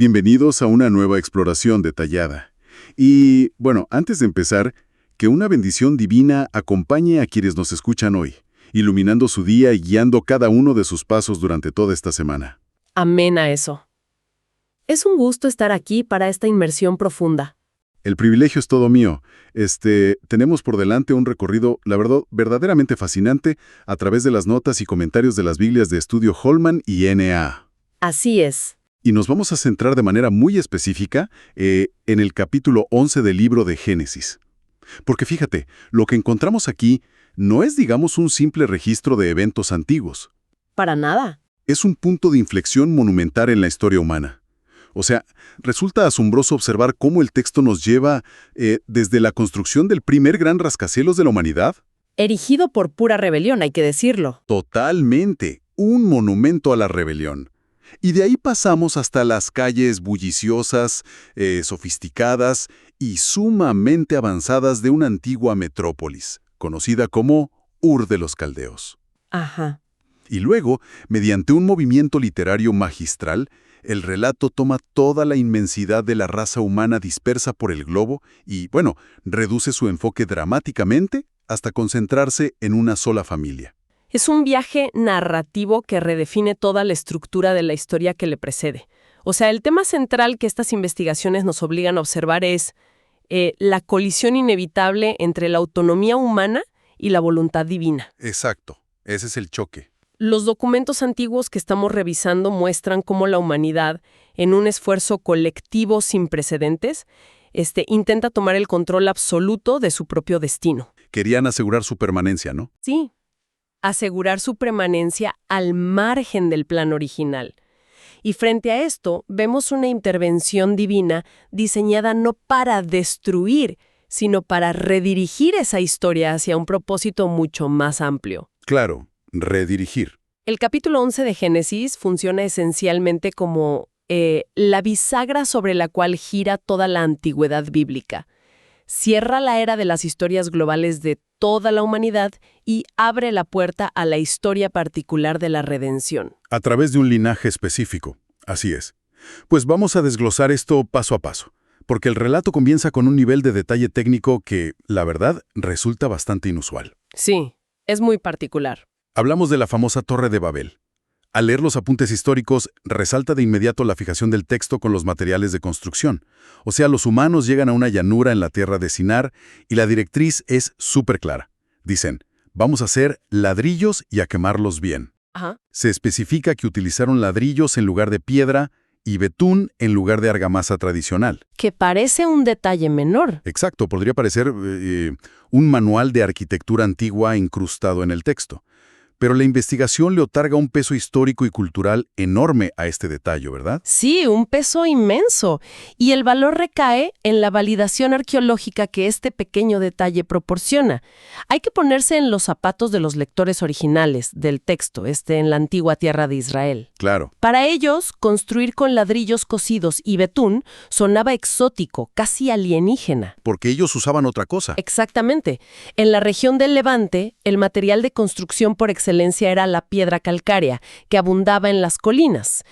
Bienvenidos a una nueva exploración detallada. Y, bueno, antes de empezar, que una bendición divina acompañe a quienes nos escuchan hoy, iluminando su día y guiando cada uno de sus pasos durante toda esta semana. Amén a eso. Es un gusto estar aquí para esta inmersión profunda. El privilegio es todo mío. Tenemos por delante un recorrido, la verdad, verdaderamente fascinante a través de las notas y comentarios de las Biblias de estudio Holman y N.A. Así es. Y nos vamos a centrar de manera muy específica en el capítulo 11 del libro de Génesis. Porque fíjate, lo que encontramos aquí no es, digamos, un simple registro de eventos antiguos. Para nada. Es un punto de inflexión monumental en la historia humana. O sea, resulta asombroso observar cómo el texto nos lleva desde la construcción del primer gran rascacielos de la humanidad. Erigido por pura rebelión, hay que decirlo. Totalmente, un monumento a la rebelión. Y de ahí pasamos hasta las calles bulliciosas, sofisticadas y sumamente avanzadas de una antigua metrópolis, conocida como Ur de los Caldeos. Ajá. Y luego, mediante un movimiento literario magistral, el relato toma toda la inmensidad de la raza humana dispersa por el globo y, bueno, reduce su enfoque dramáticamente hasta concentrarse en una sola familia. Es un viaje narrativo que redefine toda la estructura de la historia que le precede. O sea, el tema central que estas investigaciones nos obligan a observar es la colisión inevitable entre la autonomía humana y la voluntad divina. Exacto, ese es el choque. Los documentos antiguos que estamos revisando muestran cómo la humanidad, en un esfuerzo colectivo sin precedentes, intenta tomar el control absoluto de su propio destino. Querían asegurar su permanencia, ¿no? Sí, asegurar su permanencia al margen del plan original. Y frente a esto, vemos una intervención divina diseñada no para destruir, sino para redirigir esa historia hacia un propósito mucho más amplio. Claro, redirigir. El capítulo 11 de Génesis funciona esencialmente como la bisagra sobre la cual gira toda la antigüedad bíblica. Cierra la era de las historias globales de toda la humanidad y abre la puerta a la historia particular de la redención. A través de un linaje específico, así es. Pues vamos a desglosar esto paso a paso, porque el relato comienza con un nivel de detalle técnico que, la verdad, resulta bastante inusual. Sí, es muy particular. Hablamos de la famosa Torre de Babel. Al leer los apuntes históricos, resalta de inmediato la fijación del texto con los materiales de construcción. O sea, los humanos llegan a una llanura en la tierra de Sinar y la directriz es súper clara. Dicen, vamos a hacer ladrillos y a quemarlos bien. Ajá. Se especifica que utilizaron ladrillos en lugar de piedra y betún en lugar de argamasa tradicional. Que parece un detalle menor. Exacto, podría parecer un manual de arquitectura antigua incrustado en el texto. Pero la investigación le otorga un peso histórico y cultural enorme a este detalle, ¿verdad? Sí, un peso inmenso. Y el valor recae en la validación arqueológica que este pequeño detalle proporciona. Hay que ponerse en los zapatos de los lectores originales del texto, en la antigua tierra de Israel. Claro. Para ellos, construir con ladrillos cocidos y betún sonaba exótico, casi alienígena. Porque ellos usaban otra cosa. Exactamente. En la región del Levante, el material de construcción por excelencia era la piedra calcárea, que abundaba en las colinas,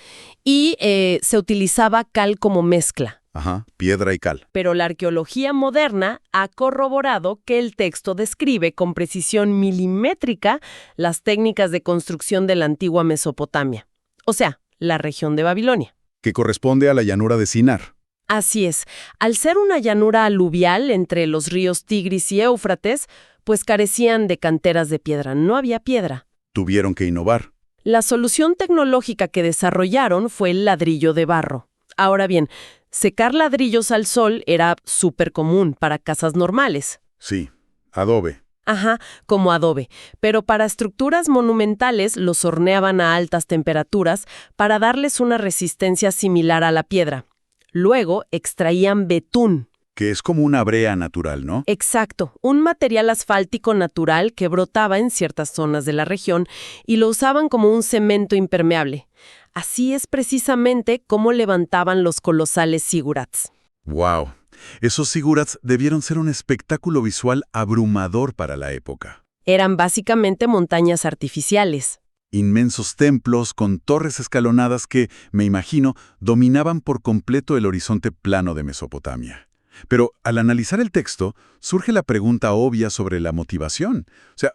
y se utilizaba cal como mezcla. Ajá, piedra y cal. Pero la arqueología moderna ha corroborado que el texto describe con precisión milimétrica las técnicas de construcción de la antigua Mesopotamia, o sea, la región de Babilonia. Que corresponde a la llanura de Sinar. Así es. Al ser una llanura aluvial entre los ríos Tigris y Éufrates, pues carecían de canteras de piedra, no había piedra. Tuvieron que innovar. La solución tecnológica que desarrollaron fue el ladrillo de barro. Ahora bien, secar ladrillos al sol era súper común para casas normales. Sí, adobe. Ajá, como adobe. Pero para estructuras monumentales los horneaban a altas temperaturas para darles una resistencia similar a la piedra. Luego extraían betún. Que es como una brea natural, ¿no? Exacto, un material asfáltico natural que brotaba en ciertas zonas de la región y lo usaban como un cemento impermeable. Así es precisamente cómo levantaban los colosales zigurats. ¡Wow! Esos zigurats debieron ser un espectáculo visual abrumador para la época. Eran básicamente montañas artificiales. Inmensos templos con torres escalonadas que, me imagino, dominaban por completo el horizonte plano de Mesopotamia. Pero al analizar el texto, surge la pregunta obvia sobre la motivación. O sea,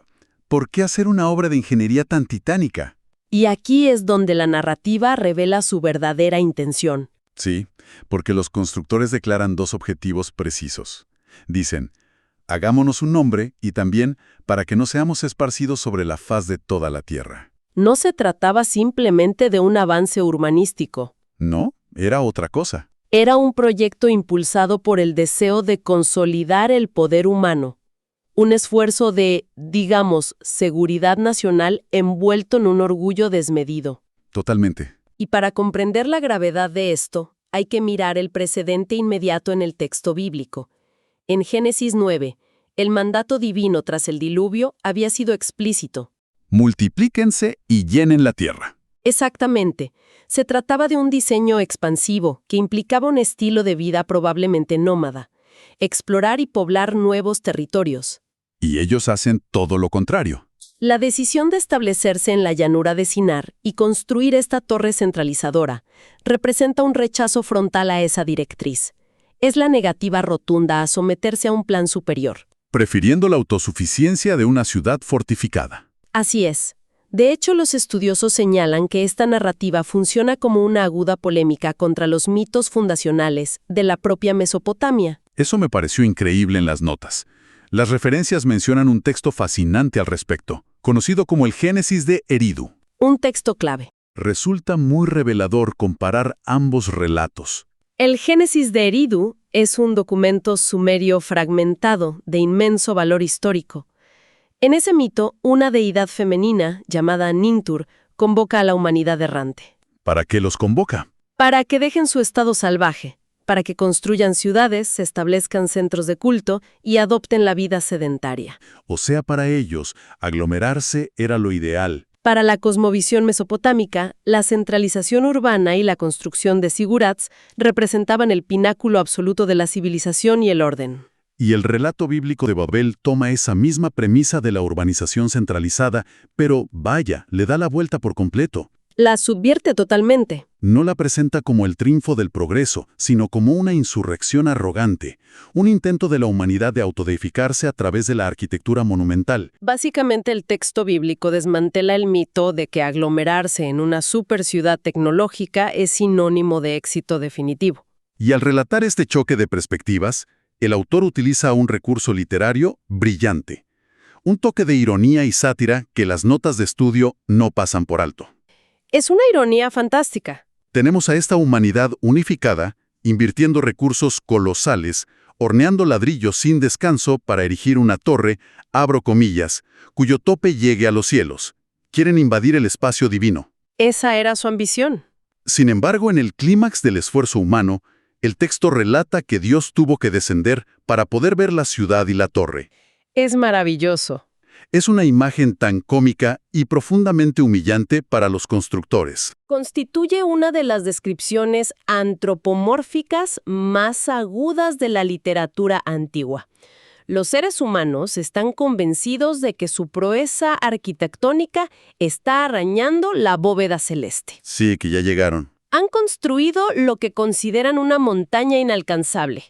¿por qué hacer una obra de ingeniería tan titánica? Y aquí es donde la narrativa revela su verdadera intención. Sí, porque los constructores declaran dos objetivos precisos. Dicen, hagámonos un nombre y también para que no seamos esparcidos sobre la faz de toda la tierra. No se trataba simplemente de un avance urbanístico. No, era otra cosa. Era un proyecto impulsado por el deseo de consolidar el poder humano. Un esfuerzo de, digamos, seguridad nacional envuelto en un orgullo desmedido. Totalmente. Y para comprender la gravedad de esto, hay que mirar el precedente inmediato en el texto bíblico. En Génesis 9, el mandato divino tras el diluvio había sido explícito. Multiplíquense y llenen la tierra. Exactamente. Se trataba de un diseño expansivo que implicaba un estilo de vida probablemente nómada. Explorar y poblar nuevos territorios. Y ellos hacen todo lo contrario. La decisión de establecerse en la llanura de Sinar y construir esta torre centralizadora representa un rechazo frontal a esa directriz. Es la negativa rotunda a someterse a un plan superior. Prefiriendo la autosuficiencia de una ciudad fortificada. Así es. De hecho, los estudiosos señalan que esta narrativa funciona como una aguda polémica contra los mitos fundacionales de la propia Mesopotamia. Eso me pareció increíble en las notas. Las referencias mencionan un texto fascinante al respecto, conocido como el Génesis de Eridu. Un texto clave. Resulta muy revelador comparar ambos relatos. El Génesis de Eridu es un documento sumerio fragmentado de inmenso valor histórico. En ese mito, una deidad femenina, llamada Nintur, convoca a la humanidad errante. ¿Para qué los convoca? Para que dejen su estado salvaje, para que construyan ciudades, se establezcan centros de culto y adopten la vida sedentaria. O sea, para ellos, aglomerarse era lo ideal. Para la cosmovisión mesopotámica, la centralización urbana y la construcción de zigurats representaban el pináculo absoluto de la civilización y el orden. Y el relato bíblico de Babel toma esa misma premisa de la urbanización centralizada, pero vaya, le da la vuelta por completo. La subvierte totalmente. No la presenta como el triunfo del progreso, sino como una insurrección arrogante, un intento de la humanidad de autodeificarse a través de la arquitectura monumental. Básicamente el texto bíblico desmantela el mito de que aglomerarse en una superciudad tecnológica es sinónimo de éxito definitivo. Y al relatar este choque de perspectivas, el autor utiliza un recurso literario brillante, un toque de ironía y sátira que las notas de estudio no pasan por alto. Es una ironía fantástica. Tenemos a esta humanidad unificada, invirtiendo recursos colosales, horneando ladrillos sin descanso para erigir una torre, abro comillas, cuyo tope llegue a los cielos. Quieren invadir el espacio divino. Esa era su ambición. Sin embargo, en el clímax del esfuerzo humano, el texto relata que Dios tuvo que descender para poder ver la ciudad y la torre. Es maravilloso. Es una imagen tan cómica y profundamente humillante para los constructores. Constituye una de las descripciones antropomórficas más agudas de la literatura antigua. Los seres humanos están convencidos de que su proeza arquitectónica está arañando la bóveda celeste. Sí, que ya llegaron. Han construido lo que consideran una montaña inalcanzable.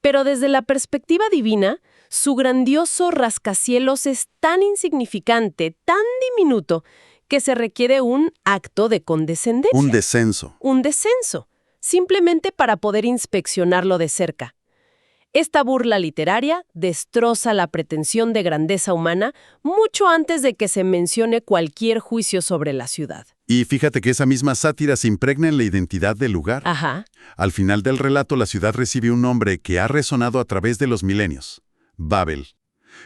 Pero desde la perspectiva divina, su grandioso rascacielos es tan insignificante, tan diminuto, que se requiere un acto de condescendencia. Un descenso. Un descenso, simplemente para poder inspeccionarlo de cerca. Esta burla literaria destroza la pretensión de grandeza humana mucho antes de que se mencione cualquier juicio sobre la ciudad. Y fíjate que esa misma sátira se impregna en la identidad del lugar. Ajá. Al final del relato, la ciudad recibe un nombre que ha resonado a través de los milenios: Babel.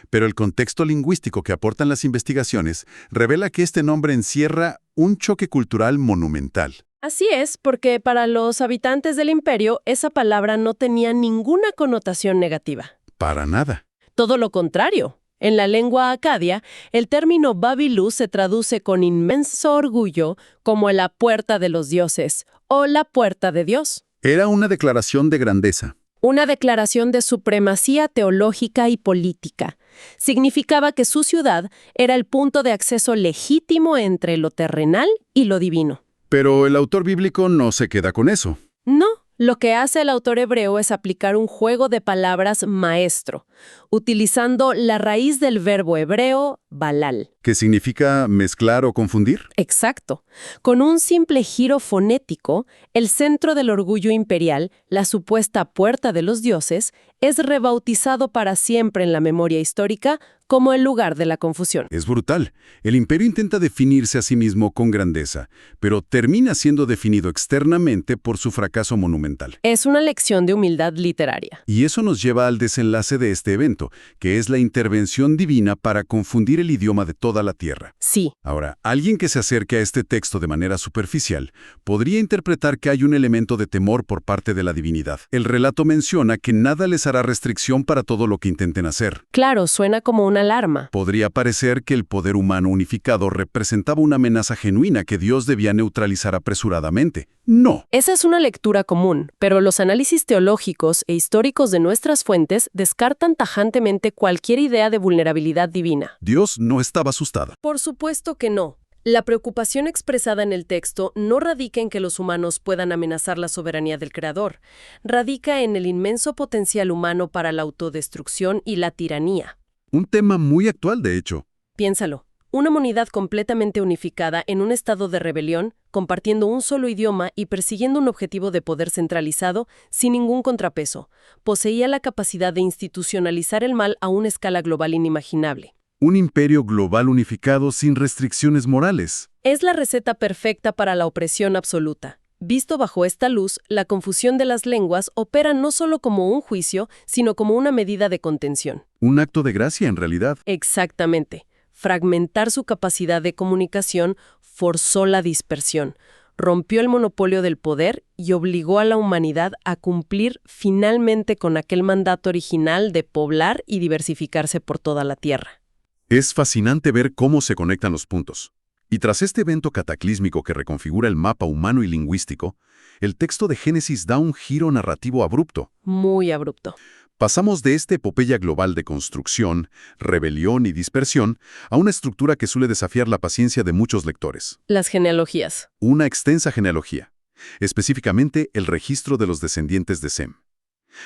Pero el contexto lingüístico que aportan las investigaciones revela que este nombre encierra un choque cultural monumental. Así es, porque para los habitantes del imperio, esa palabra no tenía ninguna connotación negativa. Para nada. Todo lo contrario. En la lengua acadia, el término Babilú se traduce con inmenso orgullo como la puerta de los dioses o la puerta de Dios. Era una declaración de grandeza. Una declaración de supremacía teológica y política. Significaba que su ciudad era el punto de acceso legítimo entre lo terrenal y lo divino. Pero el autor bíblico no se queda con eso. No, lo que hace el autor hebreo es aplicar un juego de palabras maestro, utilizando la raíz del verbo hebreo balal. ¿Qué significa mezclar o confundir? Exacto. Con un simple giro fonético, el centro del orgullo imperial, la supuesta puerta de los dioses, es rebautizado para siempre en la memoria histórica como el lugar de la confusión. Es brutal. El imperio intenta definirse a sí mismo con grandeza, pero termina siendo definido externamente por su fracaso monumental. Es una lección de humildad literaria. Y eso nos lleva al desenlace de este evento, que es la intervención divina para confundir el idioma de toda la tierra. Sí. Ahora, alguien que se acerque a este texto de manera superficial podría interpretar que hay un elemento de temor por parte de la divinidad. El relato menciona que nada les hará restricción para todo lo que intenten hacer. Claro, suena como una alarma. Podría parecer que el poder humano unificado representaba una amenaza genuina que Dios debía neutralizar apresuradamente. No. Esa es una lectura común, pero los análisis teológicos e históricos de nuestras fuentes descartan tajantemente cualquier idea de vulnerabilidad divina. Dios no estaba asustada. Por supuesto que no. La preocupación expresada en el texto no radica en que los humanos puedan amenazar la soberanía del Creador. Radica en el inmenso potencial humano para la autodestrucción y la tiranía. Un tema muy actual, de hecho. Piénsalo. Una humanidad completamente unificada en un estado de rebelión, compartiendo un solo idioma y persiguiendo un objetivo de poder centralizado sin ningún contrapeso, poseía la capacidad de institucionalizar el mal a una escala global inimaginable. Un imperio global unificado sin restricciones morales. Es la receta perfecta para la opresión absoluta. Visto bajo esta luz, la confusión de las lenguas opera no solo como un juicio, sino como una medida de contención. Un acto de gracia, en realidad. Exactamente. Fragmentar su capacidad de comunicación forzó la dispersión, rompió el monopolio del poder y obligó a la humanidad a cumplir finalmente con aquel mandato original de poblar y diversificarse por toda la tierra. Es fascinante ver cómo se conectan los puntos. Y tras este evento cataclísmico que reconfigura el mapa humano y lingüístico, el texto de Génesis da un giro narrativo abrupto. Muy abrupto. Pasamos de esta epopeya global de construcción, rebelión y dispersión a una estructura que suele desafiar la paciencia de muchos lectores. Las genealogías. Una extensa genealogía, específicamente el registro de los descendientes de Sem.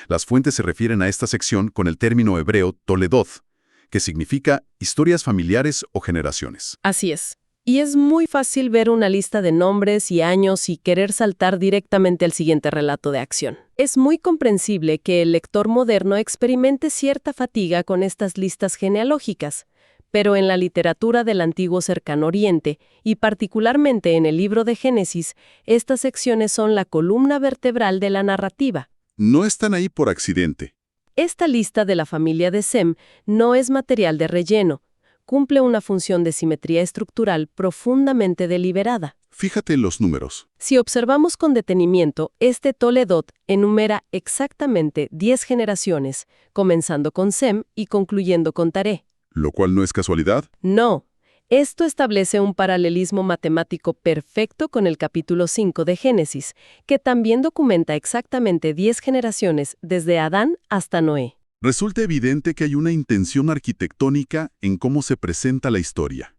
Las fuentes se refieren a esta sección con el término hebreo Toledoth, que significa historias familiares o generaciones. Así es. Y es muy fácil ver una lista de nombres y años y querer saltar directamente al siguiente relato de acción. Es muy comprensible que el lector moderno experimente cierta fatiga con estas listas genealógicas, pero en la literatura del antiguo Cercano Oriente, y particularmente en el libro de Génesis, estas secciones son la columna vertebral de la narrativa. No están ahí por accidente. Esta lista de la familia de Sem no es material de relleno. Cumple una función de simetría estructural profundamente deliberada. Fíjate en los números. Si observamos con detenimiento, este Toledoth enumera exactamente 10 generaciones, comenzando con Sem y concluyendo con Taré. ¿Lo cual no es casualidad? No. Esto establece un paralelismo matemático perfecto con el capítulo 5 de Génesis, que también documenta exactamente 10 generaciones desde Adán hasta Noé. Resulta evidente que hay una intención arquitectónica en cómo se presenta la historia.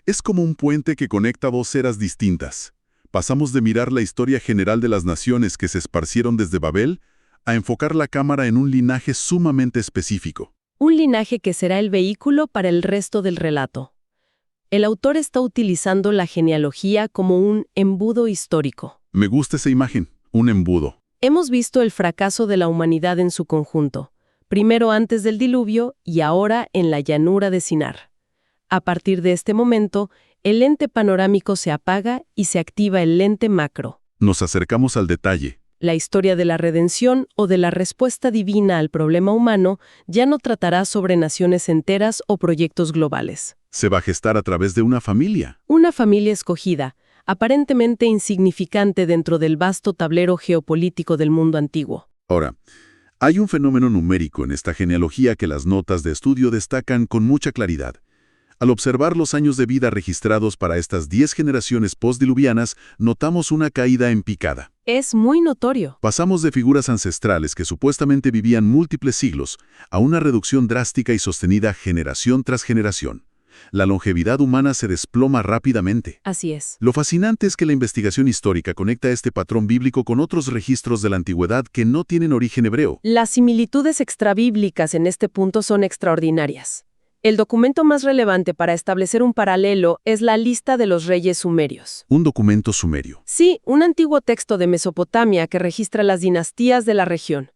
Es como un puente que conecta dos eras distintas. Pasamos de mirar la historia general de las naciones que se esparcieron desde Babel a enfocar la cámara en un linaje sumamente específico. Un linaje que será el vehículo para el resto del relato. El autor está utilizando la genealogía como un embudo histórico. Me gusta esa imagen, un embudo. Hemos visto el fracaso de la humanidad en su conjunto. Primero antes del diluvio y ahora en la llanura de Sinar. A partir de este momento, el lente panorámico se apaga y se activa el lente macro. Nos acercamos al detalle. La historia de la redención o de la respuesta divina al problema humano ya no tratará sobre naciones enteras o proyectos globales. Se va a gestar a través de una familia. Una familia escogida, aparentemente insignificante dentro del vasto tablero geopolítico del mundo antiguo. Ahora, hay un fenómeno numérico en esta genealogía que las notas de estudio destacan con mucha claridad. Al observar los años de vida registrados para estas 10 generaciones postdiluvianas, notamos una caída en picada. Es muy notorio. Pasamos de figuras ancestrales que supuestamente vivían múltiples siglos a una reducción drástica y sostenida generación tras generación. La longevidad humana se desploma rápidamente. Así es. Lo fascinante es que la investigación histórica conecta este patrón bíblico con otros registros de la antigüedad que no tienen origen hebreo. Las similitudes extrabíblicas en este punto son extraordinarias. El documento más relevante para establecer un paralelo es la lista de los reyes sumerios. Un documento sumerio. Sí, un antiguo texto de Mesopotamia que registra las dinastías de la región.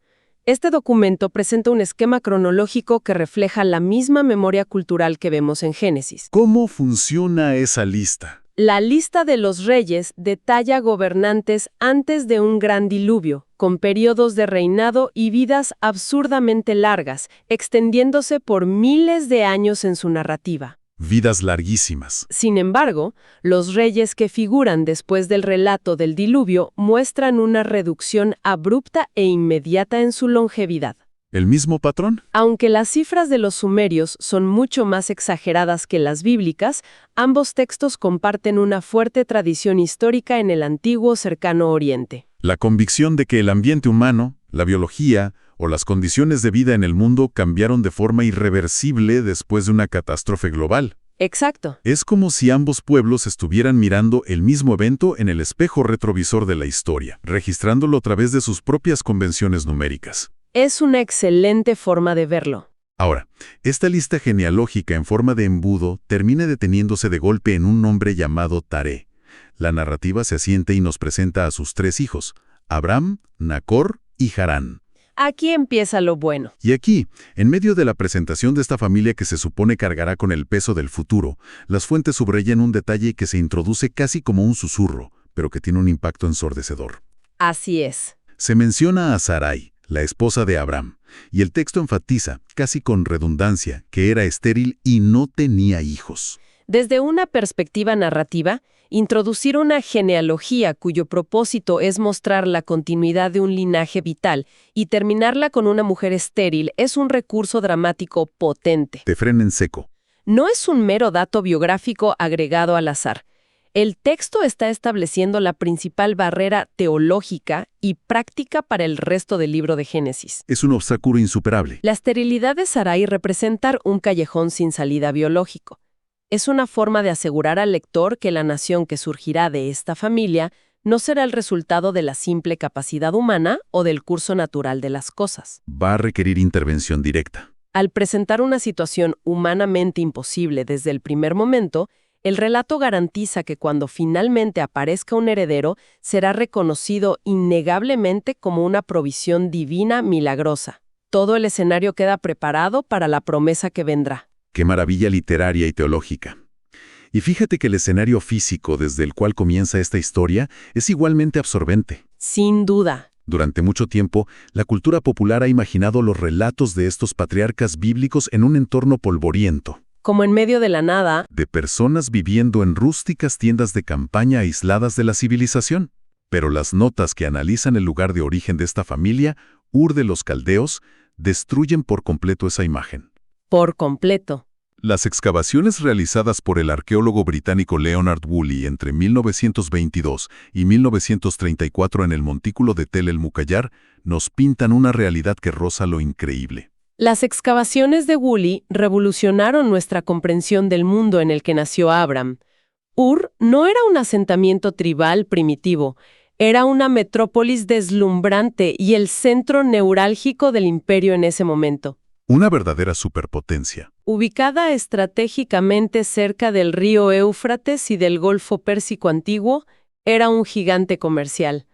Este documento presenta un esquema cronológico que refleja la misma memoria cultural que vemos en Génesis. ¿Cómo funciona esa lista? La lista de los reyes detalla gobernantes antes de un gran diluvio, con periodos de reinado y vidas absurdamente largas, extendiéndose por miles de años en su narrativa. Vidas larguísimas. Sin embargo, los reyes que figuran después del relato del diluvio muestran una reducción abrupta e inmediata en su longevidad. ¿El mismo patrón? Aunque las cifras de los sumerios son mucho más exageradas que las bíblicas, ambos textos comparten una fuerte tradición histórica en el antiguo cercano Oriente. La convicción de que el ambiente humano, la biología o las condiciones de vida en el mundo cambiaron de forma irreversible después de una catástrofe global. Exacto. Es como si ambos pueblos estuvieran mirando el mismo evento en el espejo retrovisor de la historia, registrándolo a través de sus propias convenciones numéricas. Es una excelente forma de verlo. Ahora, esta lista genealógica en forma de embudo termina deteniéndose de golpe en un nombre llamado Taré. La narrativa se asienta y nos presenta a sus 3 hijos, Abraham, Nacor y Harán. Aquí empieza lo bueno. Y aquí, en medio de la presentación de esta familia que se supone cargará con el peso del futuro, las fuentes subrayan un detalle que se introduce casi como un susurro, pero que tiene un impacto ensordecedor. Así es. Se menciona a Sarai, la esposa de Abraham, y el texto enfatiza, casi con redundancia, que era estéril y no tenía hijos. Desde una perspectiva narrativa, introducir una genealogía cuyo propósito es mostrar la continuidad de un linaje vital y terminarla con una mujer estéril es un recurso dramático potente. Te frena en seco. No es un mero dato biográfico agregado al azar. El texto está estableciendo la principal barrera teológica y práctica para el resto del libro de Génesis. Es un obstáculo insuperable. La esterilidad de Sarai representa un callejón sin salida biológico. Es una forma de asegurar al lector que la nación que surgirá de esta familia no será el resultado de la simple capacidad humana o del curso natural de las cosas. Va a requerir intervención directa. Al presentar una situación humanamente imposible desde el primer momento, el relato garantiza que cuando finalmente aparezca un heredero, será reconocido innegablemente como una provisión divina milagrosa. Todo el escenario queda preparado para la promesa que vendrá. ¡Qué maravilla literaria y teológica! Y fíjate que el escenario físico desde el cual comienza esta historia es igualmente absorbente. Sin duda. Durante mucho tiempo, la cultura popular ha imaginado los relatos de estos patriarcas bíblicos en un entorno polvoriento. Como en medio de la nada, De personas viviendo en rústicas tiendas de campaña aisladas de la civilización. Pero las notas que analizan el lugar de origen de esta familia, Ur de los Caldeos, destruyen por completo esa imagen. por completo. Las excavaciones realizadas por el arqueólogo británico Leonard Woolley entre 1922 y 1934 en el montículo de Tel el Mukayar nos pintan una realidad que roza lo increíble. Las excavaciones de Woolley revolucionaron nuestra comprensión del mundo en el que nació Abraham. Ur no era un asentamiento tribal primitivo, era una metrópolis deslumbrante y el centro neurálgico del imperio en ese momento. Una verdadera superpotencia. Ubicada estratégicamente cerca del río Éufrates y del Golfo Pérsico antiguo, era un gigante comercial.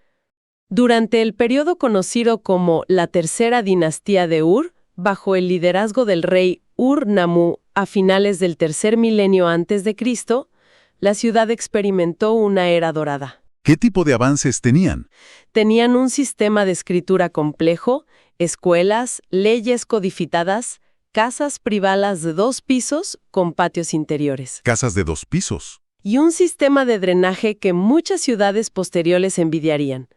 Durante el periodo conocido como la Tercera Dinastía de Ur, bajo el liderazgo del rey Ur-Nammu a finales del tercer milenio antes de Cristo, la ciudad experimentó una era dorada. ¿Qué tipo de avances tenían? Tenían un sistema de escritura complejo, escuelas, leyes codificadas, casas privadas de 2 pisos con patios interiores. Casas de 2 pisos. Y un sistema de drenaje que muchas ciudades posteriores envidiarían.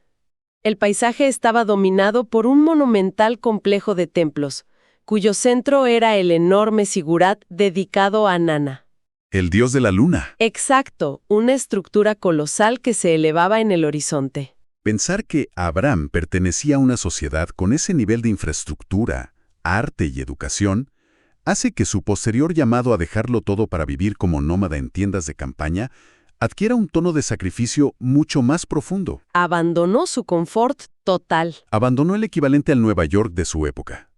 El paisaje estaba dominado por un monumental complejo de templos, cuyo centro era el enorme sigurat dedicado a Nana. El dios de la luna. Exacto, una estructura colosal que se elevaba en el horizonte. Pensar que Abraham pertenecía a una sociedad con ese nivel de infraestructura, arte y educación hace que su posterior llamado a dejarlo todo para vivir como nómada en tiendas de campaña adquiera un tono de sacrificio mucho más profundo. Abandonó su confort total. Abandonó el equivalente al Nueva York de su época.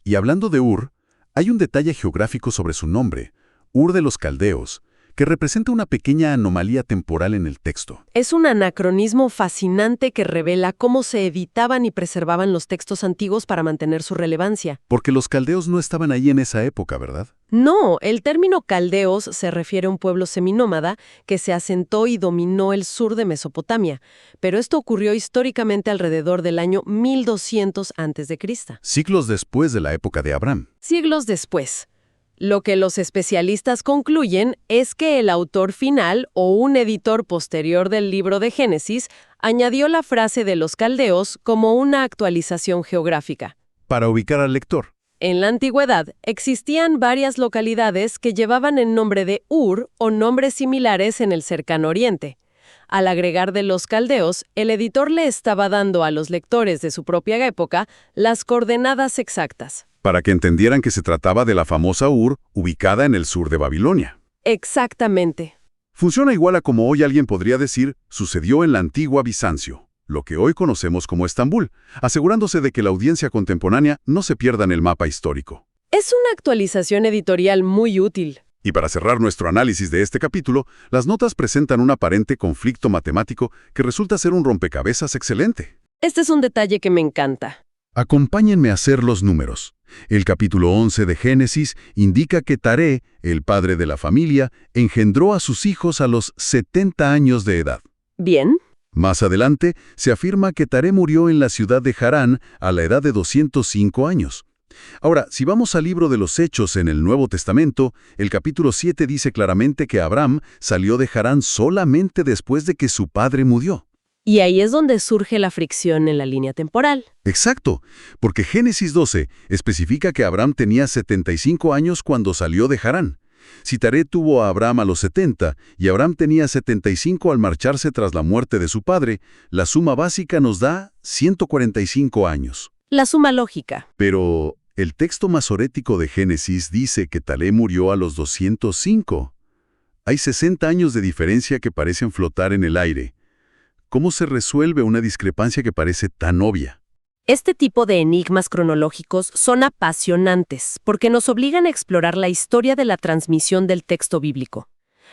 Y hablando de Ur, hay un detalle geográfico sobre su nombre, Ur de los Caldeos, que representa una pequeña anomalía temporal en el texto. Es un anacronismo fascinante que revela cómo se editaban y preservaban los textos antiguos para mantener su relevancia. Porque los caldeos no estaban ahí en esa época, ¿verdad? No, el término caldeos se refiere a un pueblo seminómada que se asentó y dominó el sur de Mesopotamia, pero esto ocurrió históricamente alrededor del año 1200 a.C. Siglos después de la época de Abraham. Siglos después. Lo que los especialistas concluyen es que el autor final o un editor posterior del libro de Génesis añadió la frase de los caldeos como una actualización geográfica. Para ubicar al lector. En la antigüedad existían varias localidades que llevaban el nombre de Ur o nombres similares en el cercano oriente. Al agregar de los caldeos, el editor le estaba dando a los lectores de su propia época las coordenadas exactas. Para que entendieran que se trataba de la famosa Ur, ubicada en el sur de Babilonia. Exactamente. Funciona igual a como hoy alguien podría decir, sucedió en la antigua Bizancio, lo que hoy conocemos como Estambul, asegurándose de que la audiencia contemporánea no se pierda en el mapa histórico. Es una actualización editorial muy útil. Y para cerrar nuestro análisis de este capítulo, las notas presentan un aparente conflicto matemático que resulta ser un rompecabezas excelente. Este es un detalle que me encanta. Acompáñenme a hacer los números. El capítulo 11 de Génesis indica que Taré, el padre de la familia, engendró a sus hijos a los 70 años de edad. Bien. Más adelante, se afirma que Taré murió en la ciudad de Harán a la edad de 205 años. Ahora, si vamos al libro de los Hechos en el Nuevo Testamento, el capítulo 7 dice claramente que Abraham salió de Harán solamente después de que su padre murió. Y ahí es donde surge la fricción en la línea temporal. Exacto, porque Génesis 12 especifica que Abraham tenía 75 años cuando salió de Harán. Si Taré tuvo a Abraham a los 70 y Abraham tenía 75 al marcharse tras la muerte de su padre, la suma básica nos da 145 años. La suma lógica. Pero el texto masorético de Génesis dice que Taré murió a los 205. Hay 60 años de diferencia que parecen flotar en el aire. ¿Cómo se resuelve una discrepancia que parece tan obvia? Este tipo de enigmas cronológicos son apasionantes porque nos obligan a explorar la historia de la transmisión del texto bíblico.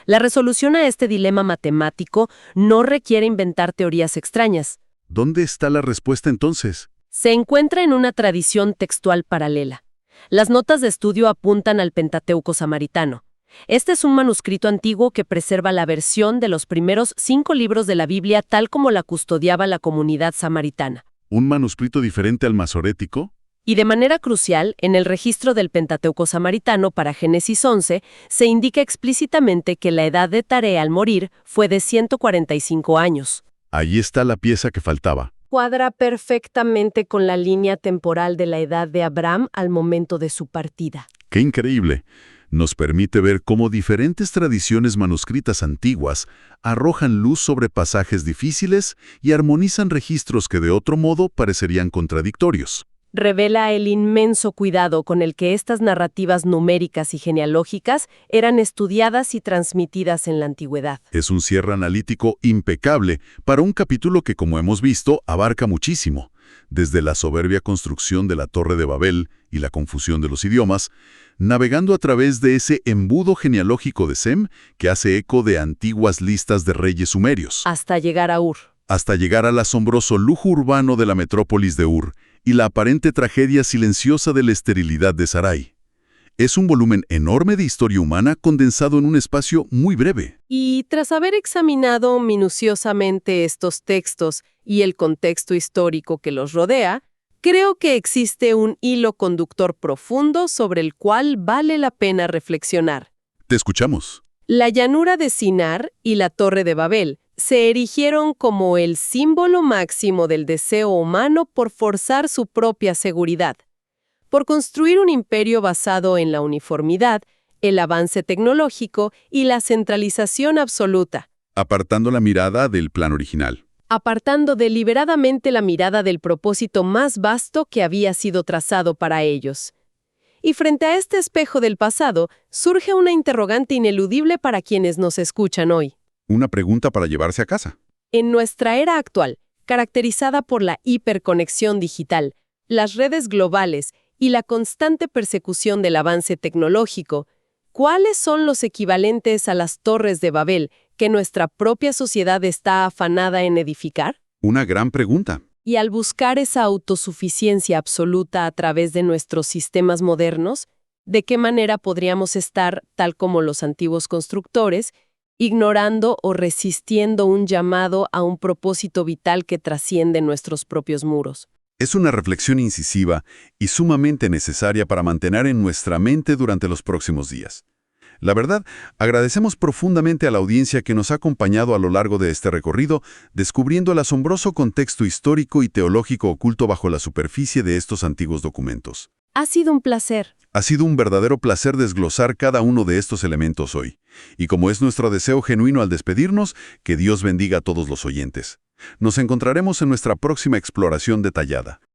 La resolución a este dilema matemático no requiere inventar teorías extrañas. ¿Dónde está la respuesta entonces? Se encuentra en una tradición textual paralela. Las notas de estudio apuntan al Pentateuco samaritano. Este es un manuscrito antiguo que preserva la versión de los primeros 5 libros de la Biblia tal como la custodiaba la comunidad samaritana. ¿Un manuscrito diferente al masorético? Y de manera crucial, en el registro del Pentateuco samaritano para Génesis 11, se indica explícitamente que la edad de Taré al morir fue de 145 años. Ahí está la pieza que faltaba. Cuadra perfectamente con la línea temporal de la edad de Abraham al momento de su partida. ¡Qué increíble! Nos permite ver cómo diferentes tradiciones manuscritas antiguas arrojan luz sobre pasajes difíciles y armonizan registros que de otro modo parecerían contradictorios. Revela el inmenso cuidado con el que estas narrativas numéricas y genealógicas eran estudiadas y transmitidas en la antigüedad. Es un cierre analítico impecable para un capítulo que, como hemos visto, abarca muchísimo. Desde la soberbia construcción de la Torre de Babel y la confusión de los idiomas, navegando a través de ese embudo genealógico de Sem que hace eco de antiguas listas de reyes sumerios. Hasta llegar a Ur. Hasta llegar al asombroso lujo urbano de la metrópolis de Ur y la aparente tragedia silenciosa de la esterilidad de Sarai. Es un volumen enorme de historia humana condensado en un espacio muy breve. Y tras haber examinado minuciosamente estos textos y el contexto histórico que los rodea, creo que existe un hilo conductor profundo sobre el cual vale la pena reflexionar. Te escuchamos. La llanura de Sinar y la Torre de Babel se erigieron como el símbolo máximo del deseo humano por forzar su propia seguridad, por construir un imperio basado en la uniformidad, el avance tecnológico y la centralización absoluta. Apartando la mirada del plan original. apartando deliberadamente la mirada del propósito más vasto que había sido trazado para ellos. Y frente a este espejo del pasado, surge una interrogante ineludible para quienes nos escuchan hoy. Una pregunta para llevarse a casa. En nuestra era actual, caracterizada por la hiperconexión digital, las redes globales y la constante persecución del avance tecnológico, ¿cuáles son los equivalentes a las torres de Babel que nuestra propia sociedad está afanada en edificar? Una gran pregunta. Y al buscar esa autosuficiencia absoluta a través de nuestros sistemas modernos, ¿de qué manera podríamos estar, tal como los antiguos constructores, ignorando o resistiendo un llamado a un propósito vital que trasciende nuestros propios muros? Es una reflexión incisiva y sumamente necesaria para mantener en nuestra mente durante los próximos días. La verdad, agradecemos profundamente a la audiencia que nos ha acompañado a lo largo de este recorrido, descubriendo el asombroso contexto histórico y teológico oculto bajo la superficie de estos antiguos documentos. Ha sido un placer. Ha sido un verdadero placer desglosar cada uno de estos elementos hoy. Y como es nuestro deseo genuino al despedirnos, que Dios bendiga a todos los oyentes. Nos encontraremos en nuestra próxima exploración detallada.